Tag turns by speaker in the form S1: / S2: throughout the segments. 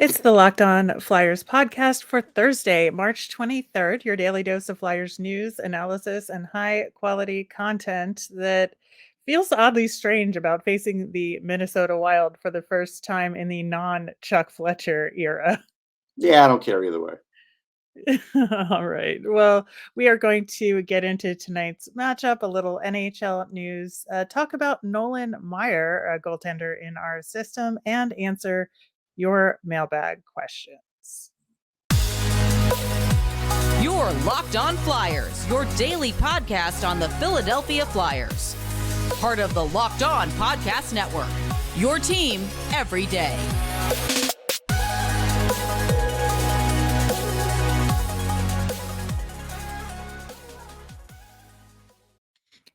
S1: It's the Locked On Flyers podcast for Thursday, March 23rd, your daily dose of Flyers news, analysis, and high quality content that feels oddly strange about facing the Minnesota Wild for the first time in the non Chuck Fletcher era.
S2: Yeah, I don't care either way.
S1: All right. Well, we are going to get into tonight's matchup, a little NHL news, talk about Nolan Meyer, a goaltender in our system, and answer your mailbag questions.
S3: You're Locked On Flyers, your daily podcast on the Philadelphia Flyers. Part of the Locked On Podcast Network, your team every day.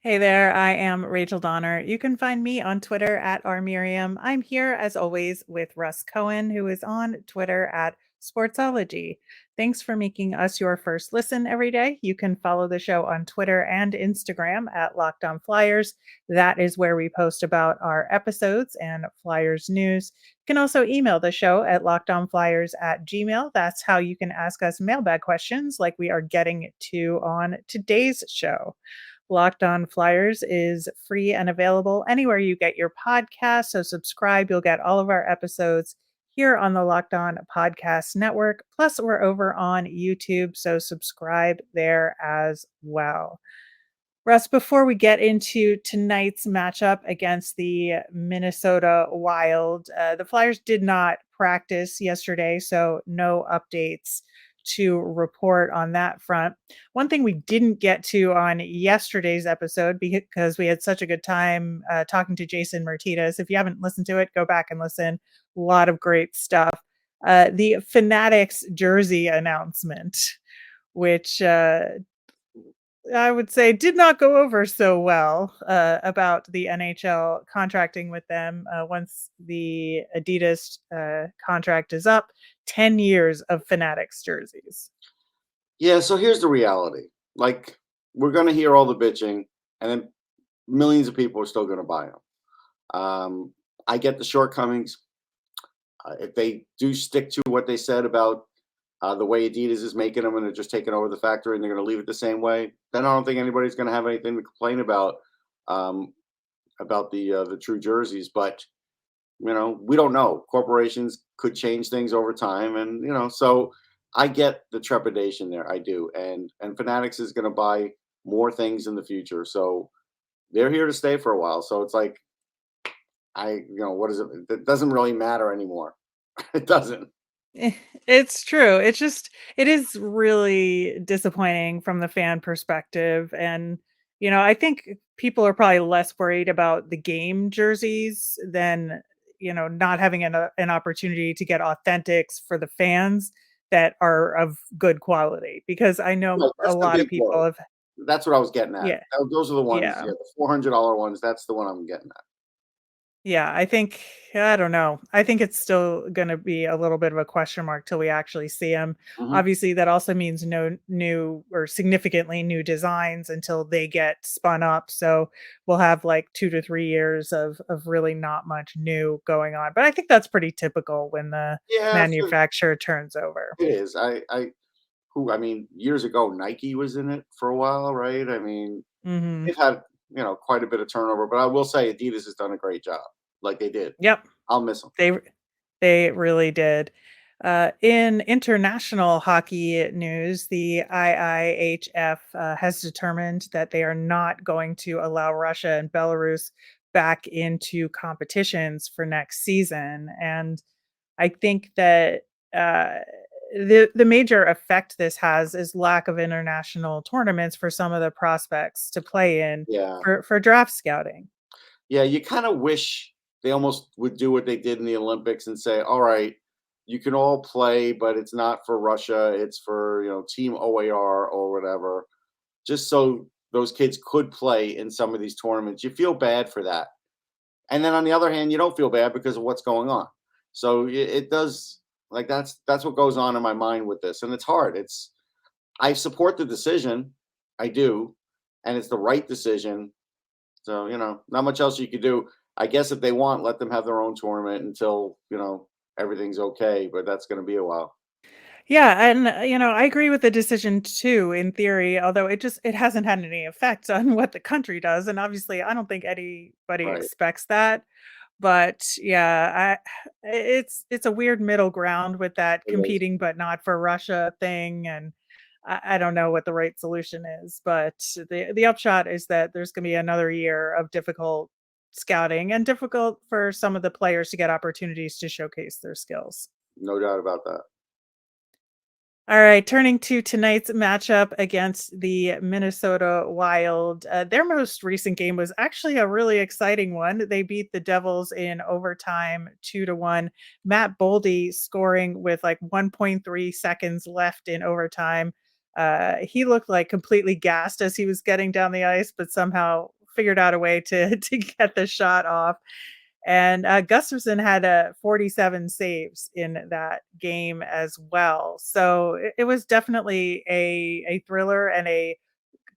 S1: Hey there, I am Rachel Donner. You can find me on Twitter at rmiriam. I'm here as always with Russ Cohen, who is on Twitter at Sportsology. Thanks for making us your first listen every day. You can follow the show on Twitter and Instagram at Locked On Flyers. That is where we post about our episodes and Flyers news. You can also email the show at lockedonflyers@gmail. That's how you can ask us mailbag questions like we are getting to on today's show. Locked On Flyers is free and available anywhere you get your podcasts. So subscribe. You'll get all of our episodes here on the Locked On Podcast Network. Plus, we're over on YouTube. So subscribe there as well. Russ, before we get into tonight's matchup against the Minnesota Wild, the Flyers did not practice yesterday, so no updates to report on that front. One thing we didn't get to on yesterday's episode because we had such a good time talking to Jason Martinez. If you haven't listened to it, go back and listen. A lot of great stuff. The Fanatics jersey announcement, which I would say did not go over so well about the NHL contracting with them once the Adidas contract is up. 10 years of Fanatics jerseys.
S2: Yeah, so here's the reality. Like, we're going to hear all the bitching, and then millions of people are still going to buy them. I get the shortcomings. If they do stick to what they said about the way Adidas is making them and they're just taking over the factory and they're going to leave it the same way, then I don't think anybody's going to have anything to complain about the true jerseys. But we don't know. Corporations could change things over time, and so I get the trepidation there. I do, and Fanatics is going to buy more things in the future, so they're here to stay for a while. So it's like, what is it? It doesn't really matter anymore. It doesn't.
S1: It's true. It is really disappointing from the fan perspective. And, I think people are probably less worried about the game jerseys than, not having an opportunity to get authentics for the fans that are of good quality. Because I know
S2: Right,
S1: a
S2: that's the
S1: lot of
S2: big
S1: people
S2: word.
S1: have,
S2: That's what I was getting at.
S1: yeah,
S2: Those are the ones,
S1: yeah.
S2: the $400 ones. That's the one I'm getting at.
S1: Yeah, I don't know. I think it's still gonna be a little bit of a question mark till we actually see them.
S2: Mhm.
S1: Obviously, that also means no new or significantly new designs until they get spun up. So we'll have like 2 to 3 years of really not much new going on. But I think that's pretty typical when the
S2: Yeah,
S1: manufacturer turns over.
S2: it is. I mean, years ago, Nike was in it for a while, right? I mean,
S1: Mhm.
S2: they've had, quite a bit of turnover, but I will say Adidas has done a great job. Like they did.
S1: Yep.
S2: I'll miss them.
S1: They they really did. In international hockey news, the IIHF has determined that they are not going to allow Russia and Belarus back into competitions for next season. And I think that uh, the major effect this has is lack of international tournaments for some of the prospects to play in
S2: Yeah.
S1: for draft scouting.
S2: Yeah, you kind of wish they almost would do what they did in the Olympics and say, all right, you can all play, but it's not for Russia. It's for, Team OAR or whatever, just so those kids could play in some of these tournaments. You feel bad for that. And then on the other hand, you don't feel bad because of what's going on. So it does, like, that's what goes on in my mind with this. And it's hard. I support the decision. I do. And it's the right decision. So, not much else you could do. I guess if they want, let them have their own tournament until, everything's okay, but that's going to be a while.
S1: Yeah, and I agree with the decision too in theory, although it hasn't had any effect on what the country does, and obviously I don't think anybody
S2: Right.
S1: expects that. But yeah, it's a weird middle ground with that
S2: It is.
S1: competing but not for Russia thing, and I don't know what the right solution is. But the upshot is that there's going to be another year of difficult scouting and difficult for some of the players to get opportunities to showcase their skills.
S2: No doubt about that.
S1: All right, turning to tonight's matchup against the Minnesota Wild. Their most recent game was actually a really exciting one. They beat the Devils in overtime 2-1. Matt Boldy scoring with like 1.3 seconds left in overtime. He looked like completely gassed as he was getting down the ice, but somehow figured out a way to to get the shot off. And Gustafson had 47 saves in that game as well. So it was definitely a thriller and a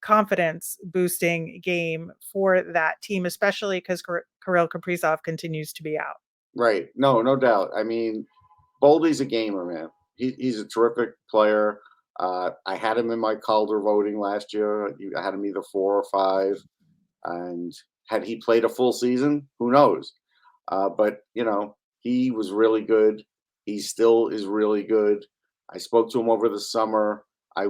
S1: confidence boosting game for that team, especially because Kirill Kaprizov continues to be out.
S2: Right. No doubt. I mean, Boldy's a gamer, man. He's a terrific player. I had him in my Calder voting last year. I had him either 4 or 5. And had he played a full season, who knows? But he was really good. He still is really good. I spoke to him over the summer. I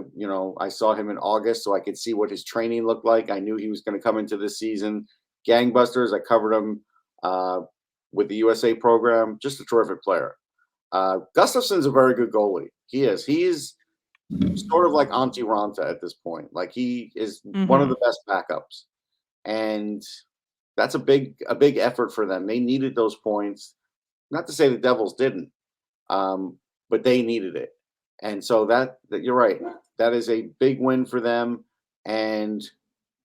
S2: saw him in August, so I could see what his training looked like. I knew he was going to come into this season gangbusters. I covered him with the USA program. Just a terrific player. Gustafson's a very good goalie. He is. He is sort of like Antti Ranta at this point. Like he is one of the best backups, and that's a big effort for them. They needed those points. Not to say the Devils didn't, but they needed it. And so that you're right. That is a big win for them. And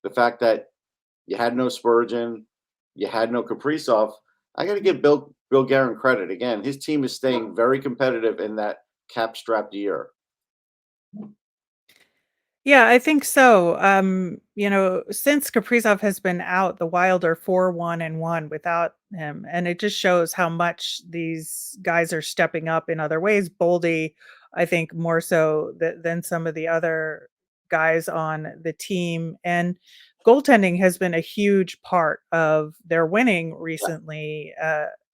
S2: the fact that you had no Spurgeon, you had no Kaprizov, I got to give Bill Guerin credit. Again, his team is staying very competitive in that cap-strapped year.
S1: Yeah, I think so. Since Kaprizov has been out, the Wild are 4-1-1 without him, and it just shows how much these guys are stepping up in other ways. Boldy, I think, more so than some of the other guys on the team, and goaltending has been a huge part of their winning
S2: Yeah.
S1: recently.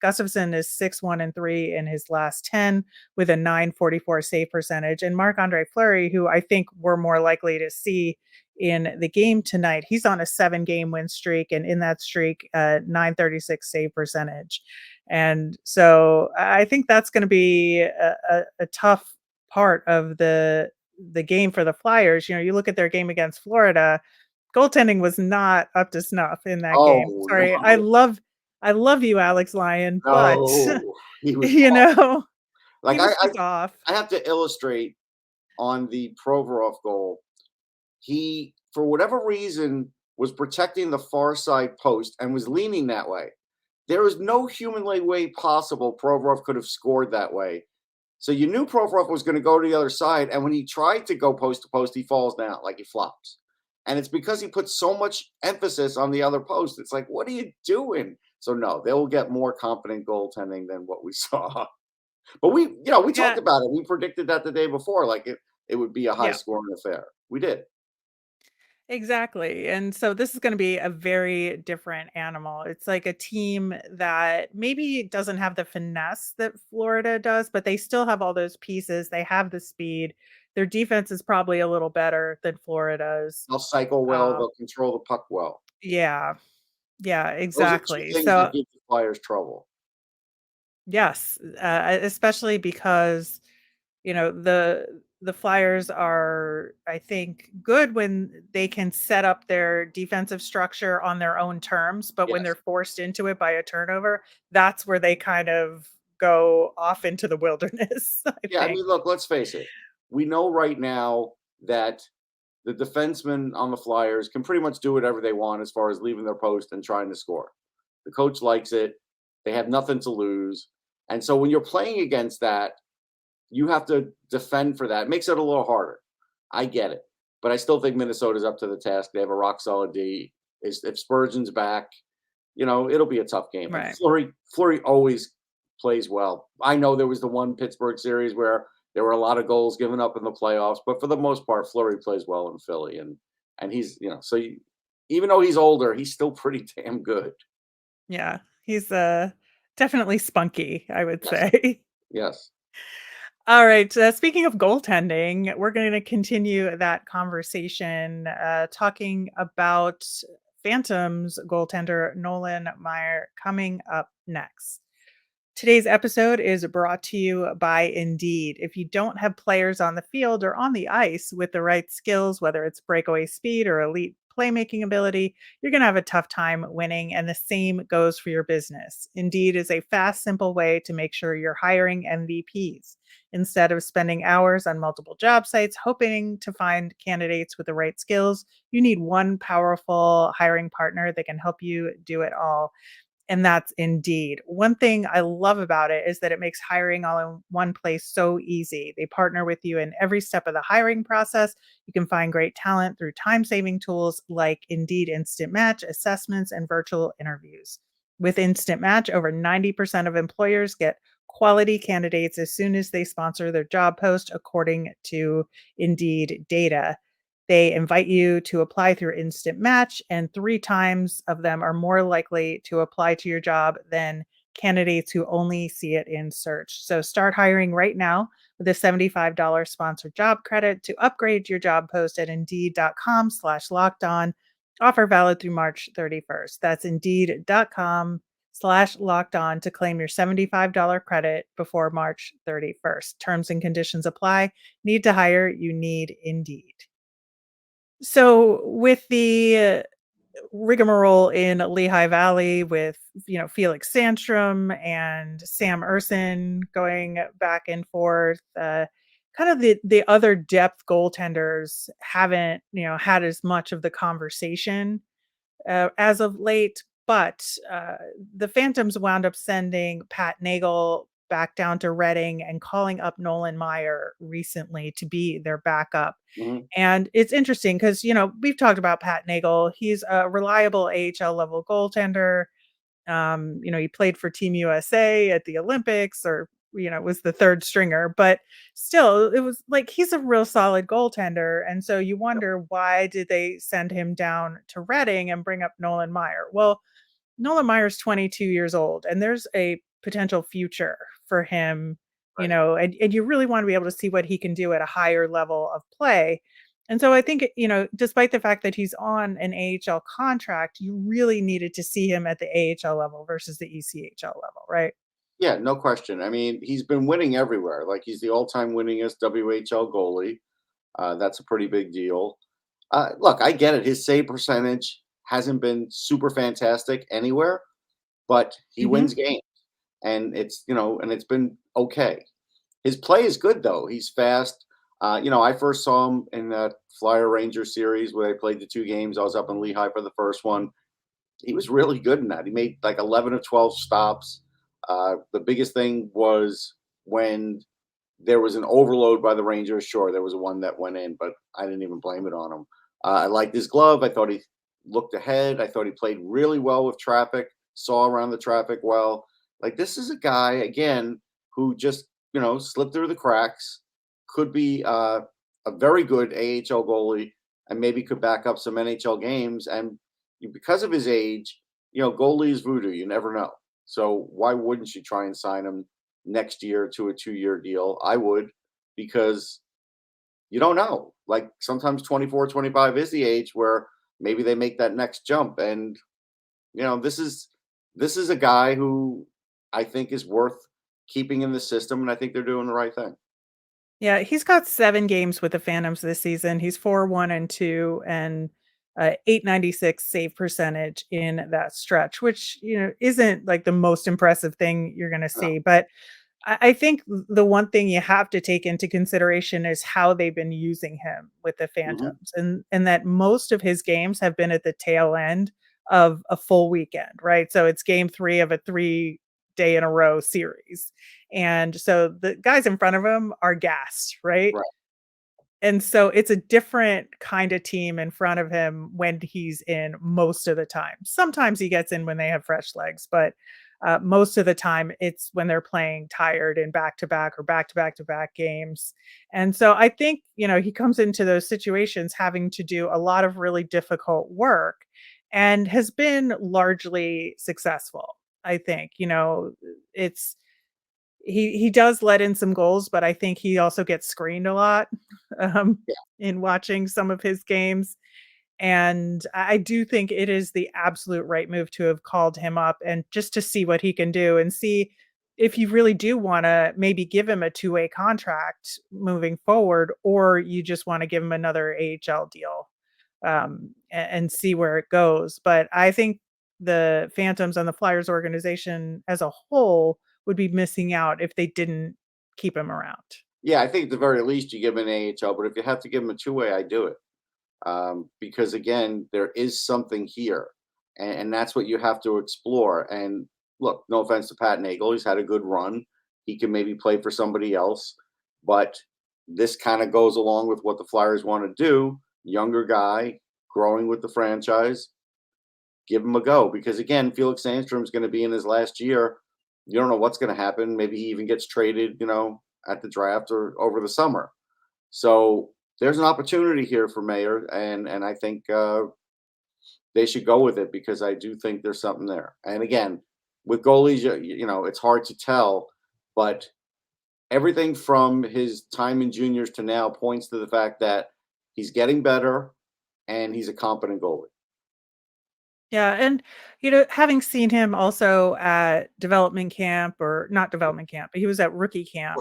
S1: Gustafson is 6-1-3 in his last 10 with a 944 save percentage. And Marc-Andre Fleury, who I think we're more likely to see in the game tonight, he's on a 7-game win streak, and in that streak, 936 save percentage. And so I think that's going to be a tough part of the game for the Flyers. You look at their game against Florida, goaltending was not up to snuff in that game.
S2: Oh,
S1: Sorry,
S2: no.
S1: I love you, Alex Lyon, but
S2: No. He was
S1: you
S2: off.
S1: know,
S2: Like
S1: he was just off.
S2: I have to illustrate on the Provorov goal. He, for whatever reason, was protecting the far side post and was leaning that way. There is no humanly way possible Provorov could have scored that way. So you knew Provorov was going to go to the other side, and when he tried to go post to post, he falls down, like he flops. And it's because he put so much emphasis on the other post. It's like, what are you doing? So no, they will get more confident goaltending than what we saw. But we
S1: Yeah,
S2: talked about it. We predicted that the day before, like it would be a high
S1: yeah,
S2: scoring affair. We did.
S1: exactly. And so this is going to be a very different animal. It's like a team that maybe doesn't have the finesse that Florida does, but they still have all those pieces. They have the speed. Their defense is probably a little better than Florida's.
S2: They'll cycle well.
S1: Um,
S2: They'll control the puck well.
S1: yeah, yeah,
S2: Those are two
S1: exactly.
S2: things that
S1: So
S2: give the Flyers trouble.
S1: yes, especially because the Flyers are, I think, good when they can set up their defensive structure on their own terms, but when
S2: Yes.
S1: they're forced into it by a turnover, that's where they kind of go off into the wilderness, I
S2: Yeah, I
S1: think.
S2: mean, look, let's face it. We know right now that the defensemen on the Flyers can pretty much do whatever they want as far as leaving their post and trying to score. The coach likes it. They have nothing to lose. And so when you're playing against that, you have to defend for that. It makes it a little harder. I get it. But I still think Minnesota's up to the task. They have a rock solid D. If Spurgeon's back, it'll be a tough game. And
S1: Right.
S2: Fleury always plays well. I know there was the one Pittsburgh series where there were a lot of goals given up in the playoffs, but for the most part, Fleury plays well in Philly, and he's even though he's older, he's still pretty damn good.
S1: Yeah, he's definitely spunky, I would
S2: Yes,
S1: say.
S2: yes.
S1: All right. Speaking of goaltending, we're going to continue that conversation talking about Phantoms goaltender Nolan Meyer coming up next. Today's episode is brought to you by Indeed. If you don't have players on the field or on the ice with the right skills, whether it's breakaway speed or elite playmaking ability, you're going to have a tough time winning. And the same goes for your business. Indeed is a fast, simple way to make sure you're hiring MVPs. Instead of spending hours on multiple job sites hoping to find candidates with the right skills, you need one powerful hiring partner that can help you do it all. And that's Indeed. One thing I love about it is that it makes hiring all in one place so easy. They partner with you in every step of the hiring process. You can find great talent through time-saving tools like Indeed Instant Match, assessments, and virtual interviews. With Instant Match, over 90% of employers get quality candidates as soon as they sponsor their job post, according to Indeed data. They invite you to apply through Instant Match, and 3 times of them are more likely to apply to your job than candidates who only see it in search. So start hiring right now with a $75 sponsored job credit to upgrade your job post at indeed.com/locked on. Offer valid through March 31st. That's indeed.com/locked on to claim your $75 credit before March 31st. Terms and conditions apply. Need to hire? You need Indeed. So with the rigmarole in Lehigh Valley with, Felix Sandstrom and Sam Urson going back and forth, kind of the other depth goaltenders haven't, had as much of the conversation as of late. But the Phantoms wound up sending Pat Nagel back down to Reading and calling up Nolan Meyer recently to be their backup.
S2: Mhm.
S1: And it's interesting because, we've talked about Pat Nagel. He's a reliable AHL level goaltender. He played for Team USA at the Olympics or, was the third stringer, but still it was like he's a real solid goaltender. And so you wonder, why did they send him down to Reading and bring up Nolan Meyer? Well, Nolan Meyer's 22 years old and there's a potential future for him,
S2: Right.
S1: and you really want to be able to see what he can do at a higher level of play. And so I think, despite the fact that he's on an AHL contract, you really needed to see him at the AHL level versus the ECHL level, right?
S2: Yeah, no question. I mean, he's been winning everywhere. Like he's the all-time winningest WHL goalie. That's a pretty big deal. Look, I get it. His save percentage hasn't been super fantastic anywhere, but he
S1: Mhm.
S2: wins games, and it's been okay. His play is good though. He's fast. I first saw him in the Flyer Ranger series where they played the 2 games. I was up in Lehigh for the first one. He was really good in that. He made like 11 of 12 stops. The biggest thing was when there was an overload by the Rangers. Sure, there was one that went in, but I didn't even blame it on him. I liked his glove. I thought he looked ahead. I thought he played really well with traffic, saw around the traffic well. Like this is a guy again who just slipped through the cracks. Could be a very good AHL goalie and maybe could back up some NHL games. And because of his age, goalie is voodoo. You never know. So why wouldn't you try and sign him next year to a 2-year deal? I would, because you don't know. Like sometimes 24, 25 is the age where maybe they make that next jump. And this is a guy who I think is worth keeping in the system, and I think they're doing the right thing.
S1: Yeah, he's got 7 games with the Phantoms this season. He's 4-1-2 and 896 save percentage in that stretch, which, isn't like the most impressive thing you're going to
S2: No.
S1: see. But I think the one thing you have to take into consideration is how they've been using him with the
S2: Mhm.
S1: Phantoms, and that most of his games have been at the tail end of a full weekend, right? So it's game 3 of a 3-day in a row series. And so the guys in front of him are gassed, right?
S2: Right.
S1: And so it's a different kind of team in front of him when he's in most of the time. Sometimes he gets in when they have fresh legs, but Most of the time, it's when they're playing tired in back-to-back or back-to-back-to-back games. And so I think, he comes into those situations having to do a lot of really difficult work and has been largely successful. I think, it's he does let in some goals, but I think he also gets screened a lot um,
S2: Yeah.
S1: in watching some of his games. And I do think it is the absolute right move to have called him up and just to see what he can do and see if you really do want to maybe give him a two-way contract moving forward, or you just want to give him another AHL deal and see where it goes. But I think the Phantoms and the Flyers organization as a whole would be missing out if they didn't keep him around.
S2: Yeah, I think at the very least you give him an AHL, but if you have to give him a two-way, I do it. Because again, there is something here, and that's what you have to explore. And look, no offense to Pat Nagel, he's had a good run. He can maybe play for somebody else, but this kind of goes along with what the Flyers want to do. Younger guy, growing with the franchise, give him a go. Because again, Felix Sandstrom's going to be in his last year. You don't know what's going to happen. Maybe he even gets traded, at the draft or over the summer. So there's an opportunity here for Maier, and I think they should go with it because I do think there's something there. And again, with goalies, it's hard to tell, but everything from his time in juniors to now points to the fact that he's getting better and he's a competent goalie.
S1: Yeah, and having seen him also at development camp, or not development camp, but he was at rookie camp.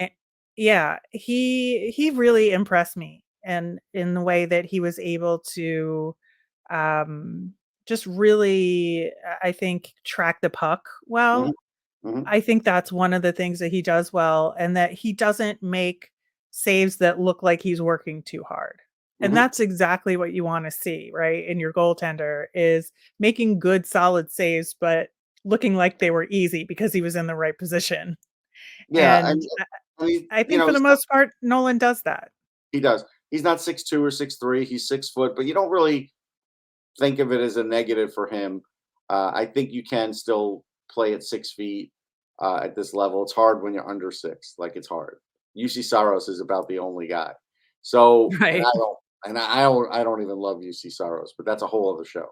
S1: a- Yeah, he really impressed me, and in the way that he was able to um just really, I think, track the puck
S2: Hmm.
S1: well.
S2: Hmm.
S1: I think that's one of the things that he does well, and that he doesn't make saves that look like he's working too hard. And
S2: Hmm.
S1: that's exactly what you wanna see, right, in your goaltender is making good solid saves, but looking like they were easy because he was in the right position.
S2: Yeah,
S1: And
S2: I mean,
S1: I think for the most part, Nolan does that.
S2: he does. He's not 6'2" or 6'3". He's 6 foot, but you don't really think of it as a negative for him. I think you can still play at 6 feet at this level. It's hard when you're under six. Like it's hard. UC Saros is about the only guy. So, and
S1: Right.
S2: I don't even love UC Saros, but that's a whole other show.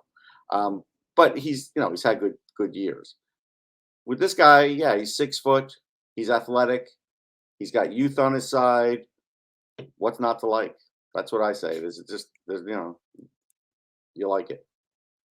S2: But he's had good years. With this guy, yeah, he's 6 foot. He's athletic. He's got youth on his side. What's not to like? That's what I say. There's you like it.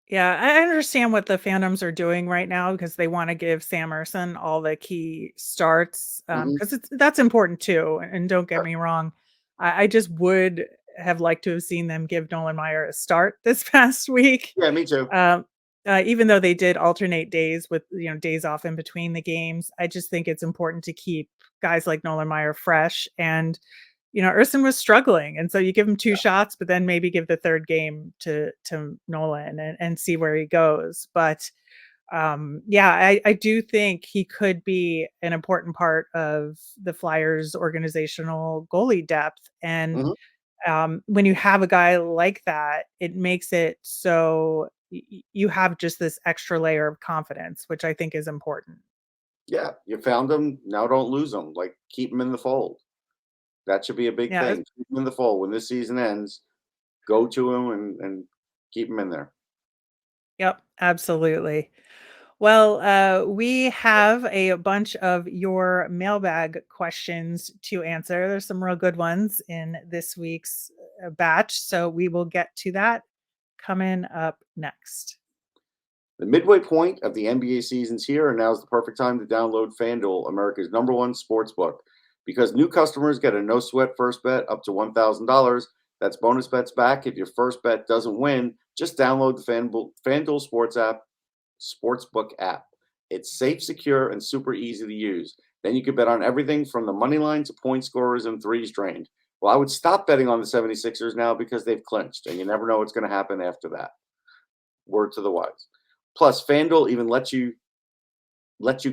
S1: Yeah, I understand what the Phantoms are doing right now because they wanna give Sam Ersson all the key starts,
S2: Hmm.
S1: because that's important too, and don't get me wrong, I just would have liked to have seen them give Nolan Meyer a start this past week,
S2: Yeah, me too.
S1: um, even though they did alternate days with, days off in between the games. I just think it's important to keep guys like Nolan Meyer fresh, and Urson was struggling, and so you give him 2 shots, but then maybe give the 3rd game to Nolan and see where he goes. But, yeah, I do think he could be an important part of the Flyers' organizational goalie depth, and,
S2: Hmm.
S1: when you have a guy like that, it makes it so you have just this extra layer of confidence, which I think is important.
S2: Yeah, you found them. Now don't lose them. Like keep them in the fold. That should be a big
S1: Yeah,
S2: thing. Keep them in the fold when this season ends. Go to them and keep them in there.
S1: yep, absolutely. Well, we have a bunch of your mailbag questions to answer. There's some real good ones in this week's batch, so we will get to that coming up next.
S2: The midway point of the NBA season's here, and now's the perfect time to download FanDuel, America's #1 sports book. Because new customers get a no sweat first bet up to $1,000. That's bonus bets back if your first bet doesn't win. Just download the FanDuel Sportsbook app. It's safe, secure, and super easy to use. Then you can bet on everything from the money line to point scorers and threes drained. Well, I would stop betting on the 76ers now because they've clinched, and you never know what's going to happen after that. Word to the wise. Plus, FanDuel even lets you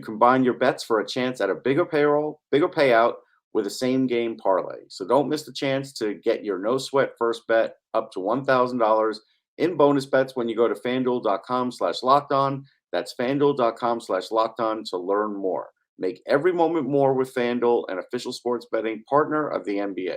S2: combine your bets for a chance at a bigger payout with a same game parlay. So don't miss the chance to get your no sweat first bet up to $1,000 in bonus bets when you go to fanduel.com/locked on. That's FanDuel.com/lockedon to learn more. Make every moment more with FanDuel, an official sports betting partner of the NBA.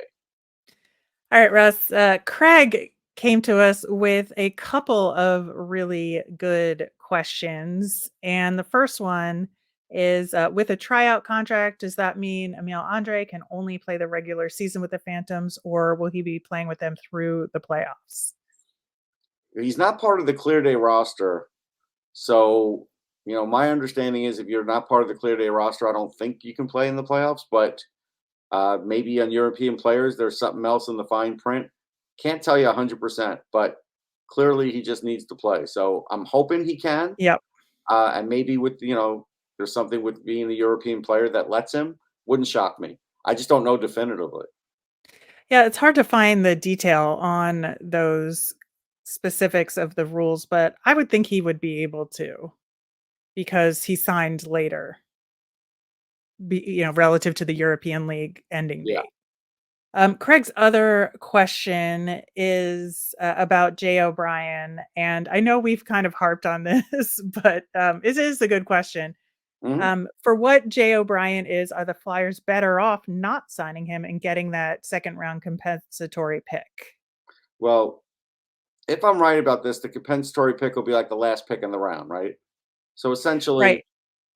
S1: All right, Russ. Craig came to us with a couple of really good questions. And the first one is with a tryout contract, does that mean Emil Andre can only play the regular season with the Phantoms, or will he be playing with them through the playoffs?
S2: He's not part of the Clear Day roster. So, my understanding is if you're not part of the Clear Day roster, I don't think you can play in the playoffs. But maybe on European players, there's something else in the fine print. Can't tell you 100%, but clearly he just needs to play. So I'm hoping he can.
S1: Yep.
S2: And maybe there's something with being a European player that lets him. Wouldn't shock me. I just don't know definitively.
S1: Yeah, it's hard to find the detail on those specifics of the rules, but I would think he would be able to because he signed later, relative to the European League ending
S2: Yeah.
S1: date. Craig's other question is about Jay O'Brien, and I know we've kind of harped on this, but it is a good question.
S2: Mhm.
S1: For what Jay O'Brien is, are the Flyers better off not signing him and getting that second round compensatory pick?
S2: Well, if I'm right about this, the compensatory pick will be like the last pick in the round, right? So essentially,
S1: Right.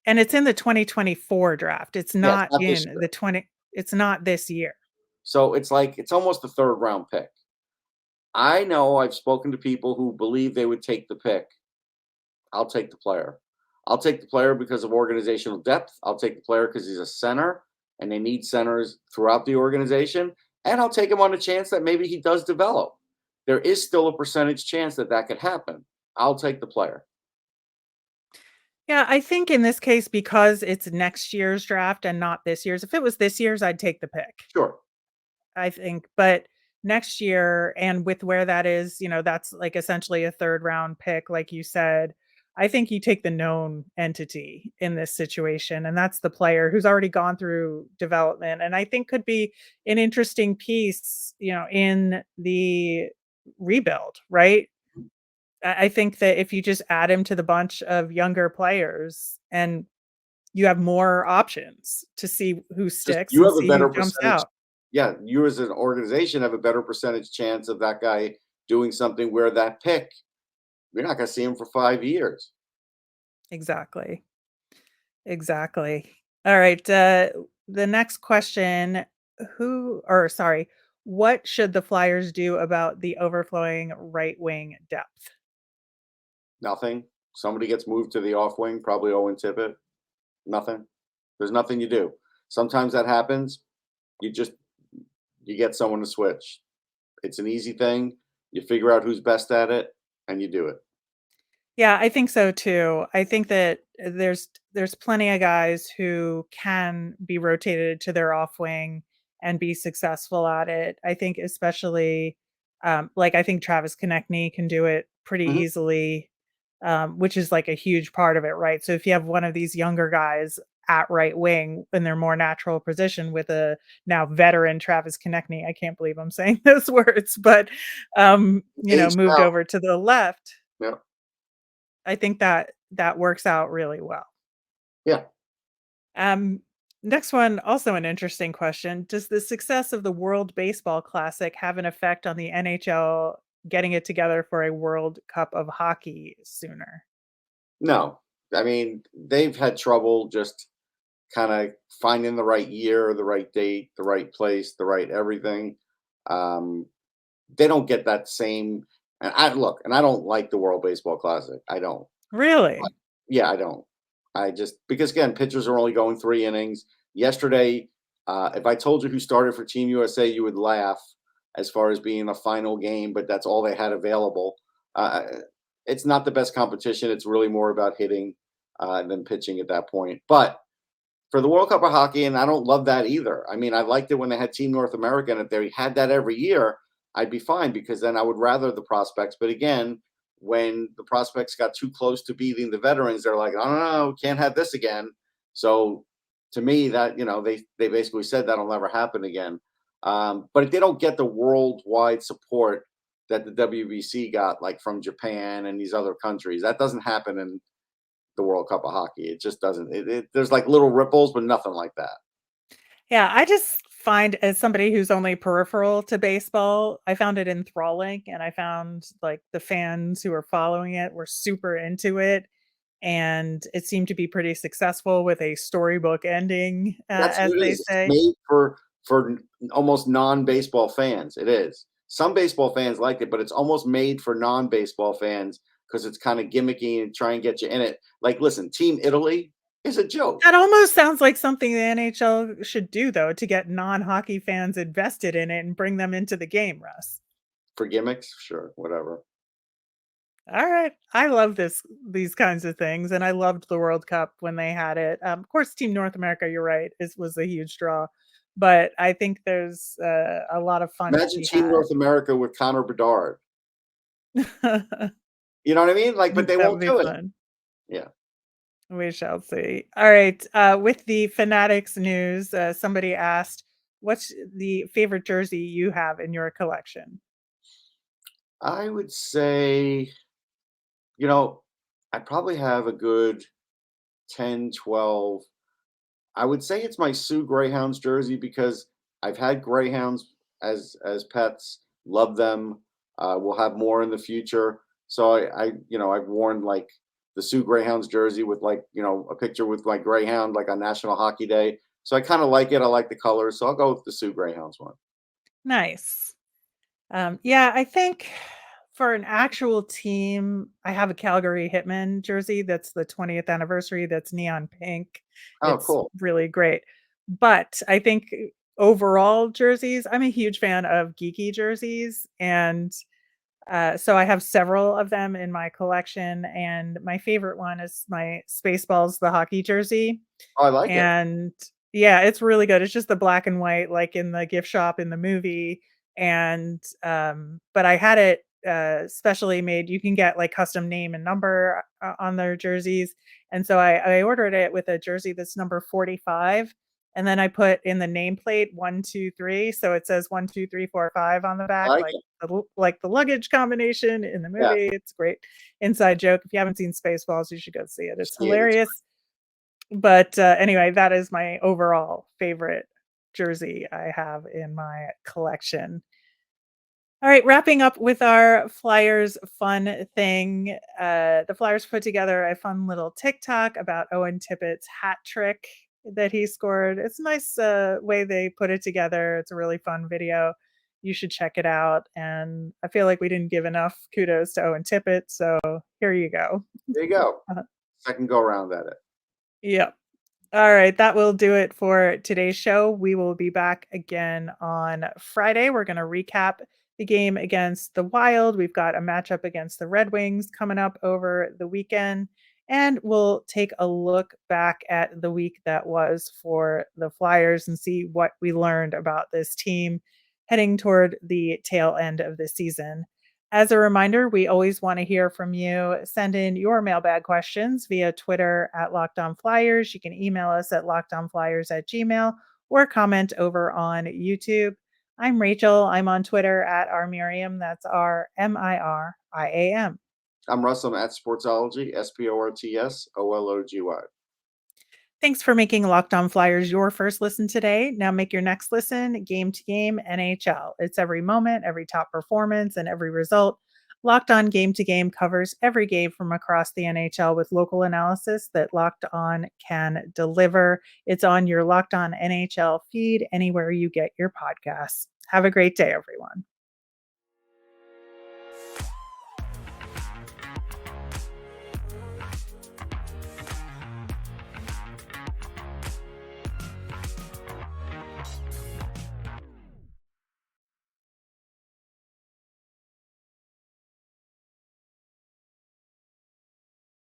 S1: And it's in the 2024 draft. It's
S2: yeah, it's
S1: not
S2: not this
S1: in
S2: year.
S1: the 20 it's not this year.
S2: So it's almost the third round pick. I know I've spoken to people who believe they would take the pick. I'll take the player. I'll take the player because of organizational depth. I'll take the player because he's a center and they need centers throughout the organization. And I'll take him on a chance that maybe he does develop. There is still a percentage chance that that could happen. I'll take the player.
S1: Yeah, I think in this case, because it's next year's draft and not this year's. If it was this year's, I'd take the pick.
S2: Sure.
S1: I think, but next year and with where that is, that's like essentially a third round pick, like you said. I think you take the known entity in this situation, and that's the player who's already gone through development, and I think could be an interesting piece, in the rebuild, right? I think that if you just add him to the bunch of younger players and you have more options to see who
S2: Just
S1: sticks
S2: you
S1: and
S2: have a
S1: see who
S2: better
S1: jumps
S2: percentage.
S1: out.
S2: Yeah, you as an organization have a better percentage chance of that guy doing something where that pick, you're not going to see him for 5 years.
S1: Exactly. Exactly. All right. The next question, what should the Flyers do about the overflowing right wing depth?
S2: Nothing. Somebody gets moved to the off wing, probably Owen Tippett. Nothing. There's nothing you do. Sometimes that happens. You get someone to switch. It's an easy thing. You figure out who's best at it and you do it.
S1: Yeah, I think so too. I think that there's plenty of guys who can be rotated to their off wing and be successful at it. I think especially like I think Travis Konechny can do it pretty
S2: Mhm.
S1: easily, which is like a huge part of it, right? So if you have one of these younger guys at right wing in their more natural position with a now veteran Travis Konechny, I can't believe I'm saying those words, but
S2: Aged
S1: moved
S2: out.
S1: over to the left.
S2: Yeah.
S1: I think that works out really well.
S2: Yeah.
S1: Um, Next one, also an interesting question. Does the success of the World Baseball Classic have an effect on the NHL getting it together for a World Cup of Hockey sooner?
S2: No. I mean, they've had trouble just kind of finding the right year, the right date, the right place, the right everything. Um, they don't get that same. And I don't like the World Baseball Classic. I don't. But,
S1: Really?
S2: yeah, I don't. I just because again, pitchers are only going 3 innings. Yesterday, if I told you who started for Team USA, you would laugh as far as being a final game, but that's all they had available. Uh, it's not the best competition. It's really more about hitting than pitching at that point. But for the World Cup of Hockey, and I don't love that either. I mean, I liked it when they had Team North America, and if they had that every year, I'd be fine because then I would rather the prospects. But again, when the prospects got too close to beating the veterans, they're like, "I don't know, can't have this again." So to me, that they basically said that'll never happen again. But they don't get the worldwide support that the WBC got, like from Japan and these other countries. That doesn't happen in the World Cup of hockey. It just doesn't. There's like little ripples, but nothing like that.
S1: Yeah, I just find, as somebody who's only peripheral to baseball, I found it enthralling, and I found like the fans who were following it were super into it, and it seemed to be pretty successful with a storybook ending,
S2: That's
S1: as
S2: what it
S1: they
S2: is. It's
S1: say.
S2: made for almost non-baseball fans. It is. Some baseball fans liked it, but it's almost made for non-baseball fans because it's kind of gimmicky and try and get you in it. Like, listen, Team Italy is a joke
S1: That almost sounds like something the NHL should do, though, to get non-hockey fans invested in it and bring them into the game, Russ.
S2: for gimmicks. Sure, whatever.
S1: All right. I love these kinds of things, and I loved the World Cup when they had it. Of course, Team North America, you're right, was a huge draw, but I think there's a lot of fun to
S2: Imagine
S1: be
S2: Team North America with Connor Bedard.
S1: had.
S2: You know what I mean? Like, but they
S1: That would
S2: won't
S1: be
S2: do it.
S1: fun.
S2: Yeah.
S1: We shall see. All right. With the Fanatics news, somebody asked, "What's the favorite jersey you have in your collection?"
S2: I would say, you know, I probably have a good 10, 12. I would say it's my Sioux Greyhounds jersey because I've had Greyhounds as pets, love them. We'll have more in the future. So I've worn like the Sioux Greyhounds jersey with like, a picture with like Greyhound like on National Hockey Day. So I kind of like it. I like the colors. So I'll go with the Sioux Greyhounds one.
S1: Nice. Yeah, I think for an actual team, I have a Calgary Hitmen jersey that's the 20th anniversary, that's neon pink.
S2: Oh,
S1: It's
S2: cool.
S1: really great. But I think overall jerseys, I'm a huge fan of geeky jerseys, and so I have several of them in my collection, and my favorite one is my Spaceballs the hockey jersey.
S2: Oh, I like it.
S1: And yeah, it's really good. It's just the black and white, like in the gift shop in the movie. And but I had it specially made. You can get like custom name and number on their jerseys. And so I ordered it with a jersey that's number 45. And then I put in the nameplate 1, 2, 3. So it says 1, 2, 3, 4, 5 on the
S2: I
S1: back,
S2: like
S1: like
S2: it.
S1: like the luggage combination in the
S2: Yeah.
S1: movie. It's great. Inside joke. If you haven't seen Spaceballs, you should go see it. It's
S2: See it. It's
S1: hilarious. But, anyway, that is my overall favorite jersey I have in my collection. All right, wrapping up with our Flyers fun thing. The Flyers put together a fun little TikTok about Owen Tippett's hat trick that he scored. It's a nice way they put it together. It's a really fun video. You should check it out. And I feel like we didn't give enough kudos to Owen Tippett, so here you go.
S2: There you go.
S1: Uh,
S2: Second go around at it.
S1: Yep. All right, that will do it for today's show. We will be back again on Friday. We're going to recap the game against the Wild. We've got a matchup against the Red Wings coming up over the weekend. And we'll take a look back at the week that was for the Flyers and see what we learned about this team heading toward the tail end of the season. As a reminder, we always want to hear from you. Send in your mailbag questions via Twitter at Locked On Flyers. You can email us at lockedonflyers@gmail or comment over on YouTube. I'm Rachel. I'm on Twitter at rmiriam. That's RMIRIAM.
S2: I'm Russ. I'm at Sportsology, SPORTSOLOGY.
S1: Thanks for making Locked On Flyers your first listen today. Now make your next listen Game to Game NHL. It's every moment, every top performance, and every result. Locked On Game to Game covers every game from across the NHL with local analysis that Locked On can deliver. It's on your Locked On NHL feed anywhere you get your podcasts. Have a great day, everyone.